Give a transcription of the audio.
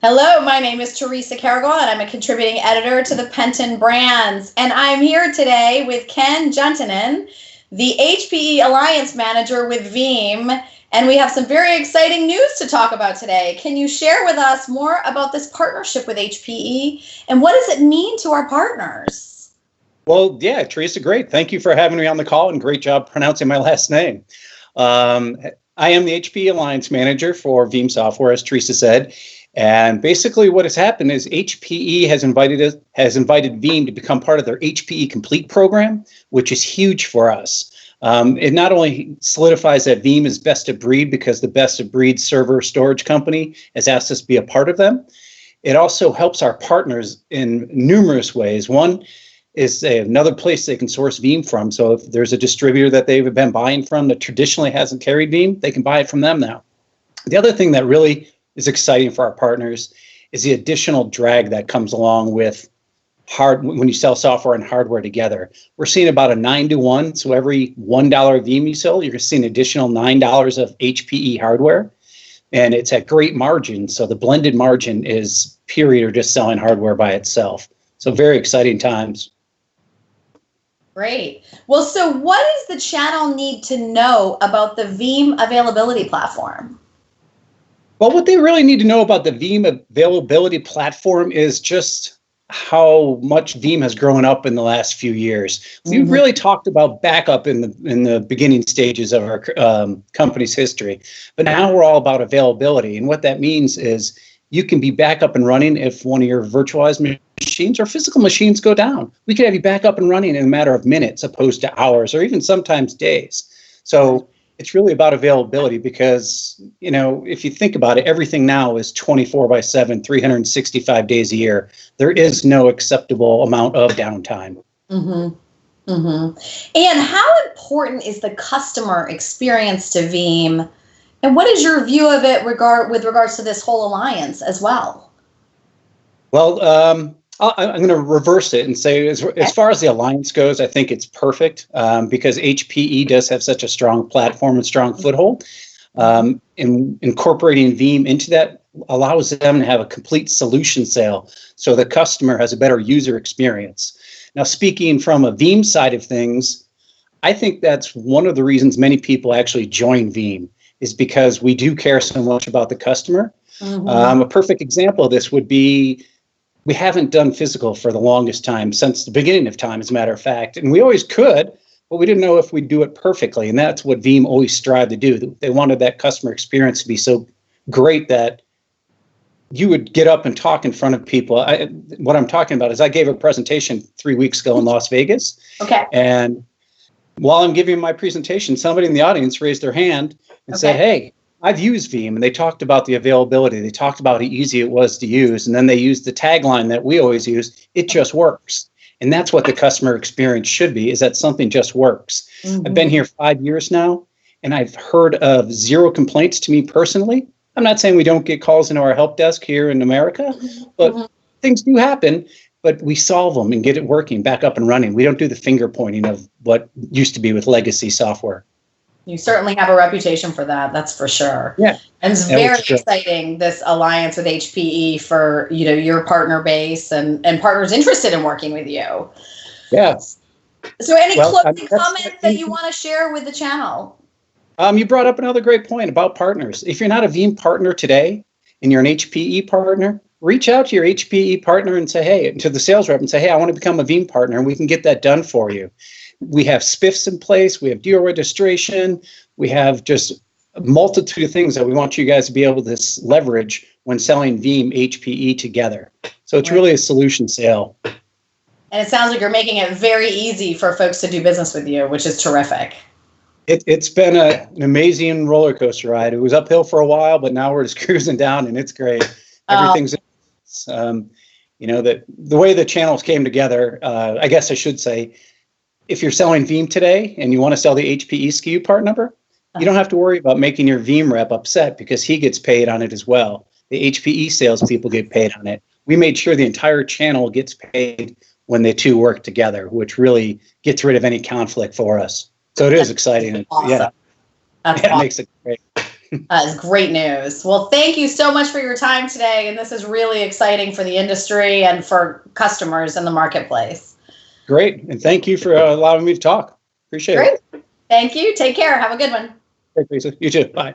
Hello, my name is Theresa Caragol, and I'm a contributing editor to the Penton brands. And I'm here today with Ken Juntunen, the HPE Alliance Manager with Veeam. And we have some very exciting news to talk about today. Can you share with us more about this partnership with HPE and what does it mean to our partners? Well, yeah, Teresa, great. Thank you for having me on the call and great job pronouncing my last name. I am the HPE Alliance Manager for Veeam Software, as Teresa said. And basically what has happened is HPE has invited Veeam to become part of their HPE Complete program, which is huge for us. It not only solidifies that Veeam is best of breed because the best of breed server storage company has asked us to be a part of them. It also helps our partners in numerous ways. One is another place they can source Veeam from. So if there's a distributor that they've been buying from that traditionally hasn't carried Veeam, they can buy it from them now. The other thing that really is exciting for our partners is the additional drag that comes along with when you sell software and hardware together. We're seeing about a 9-to-1. So every $1 Veeam you sell, you're seeing an additional $9 of HPE hardware. And it's at great margin. So the blended margin is period or just selling hardware by itself. So very exciting times. Great. Well, so what does the channel need to know about the Veeam availability platform? Well, what they really need to know about the Veeam availability platform is just how much Veeam has grown up in the last few years. We've really talked about backup in the beginning stages of our company's history, but now we're all about availability. And what that means is you can be back up and running if one of your virtualized machines or physical machines go down. We can have you back up and running in a matter of minutes opposed to hours or even sometimes days. So it's really about availability because, you know, if you think about it, everything now is 24/7, 365 days a year. There is no acceptable amount of downtime. And how important is the customer experience to Veeam? And what is your view of it with regards to this whole alliance as well? Well, I'm going to reverse it and say, as far as the alliance goes, I think it's perfect because HPE does have such a strong platform and strong foothold. Incorporating Veeam into that allows them to have a complete solution sale, so the customer has a better user experience. Now, speaking from a Veeam side of things, I think that's one of the reasons many people actually join Veeam is because we do care so much about the customer. A perfect example of this would be we haven't done physical for the longest time, since the beginning of time, as a matter of fact. And we always could, but we didn't know if we'd do it perfectly. And that's what Veeam always strived to do. They wanted that customer experience to be so great that you would get up and talk in front of people. What I'm talking about is I gave a presentation 3 weeks ago in Las Vegas. Okay. And while I'm giving my presentation, somebody in the audience raised their hand and said, hey, I've used Veeam, and they talked about the availability. They talked about how easy it was to use, and then they used the tagline that we always use, it just works. And that's what the customer experience should be, is that something just works. I've been here 5 years now, and I've heard of 0 complaints to me personally. I'm not saying we don't get calls into our help desk here in America, but things do happen, but we solve them and get it working, back up and running. We don't do the finger pointing of what used to be with legacy software. You certainly have a reputation for that, that's for sure. Yeah. And it's very exciting, this alliance with HPE for, you know, your partner base and partners interested in working with you. Yeah. So any closing comments that you want to share with the channel? You brought up another great point about partners. If you're not a Veeam partner today and you're an HPE partner, reach out to your HPE partner and say, hey, to the sales rep and say, hey, I want to become a Veeam partner, and we can get that done for you. We have spiffs in place. We have deal registration. We have just a multitude of things that we want you guys to be able to leverage when selling Veeam HPE together. So it's really a solution sale. And it sounds like you're making it very easy for folks to do business with you, which is terrific. It's been an amazing roller coaster ride. It was uphill for a while, but now we're just cruising down, and it's great. Everything's, you know, the way the channels came together, I guess I should say, if you're selling Veeam today and you want to sell the HPE SKU part number, you don't have to worry about making your Veeam rep upset because he gets paid on it as well. The HPE salespeople get paid on it. We made sure the entire channel gets paid when the two work together, which really gets rid of any conflict for us. So it is exciting. Awesome. Yeah, That's it awesome. makes it great. It's great news. Well, thank you so much for your time today. And this is really exciting for the industry and for customers in the marketplace. Great. And thank you for allowing me to talk. Appreciate it. Great. Thank you. Take care. Have a good one. Thanks, Lisa. You too. Bye.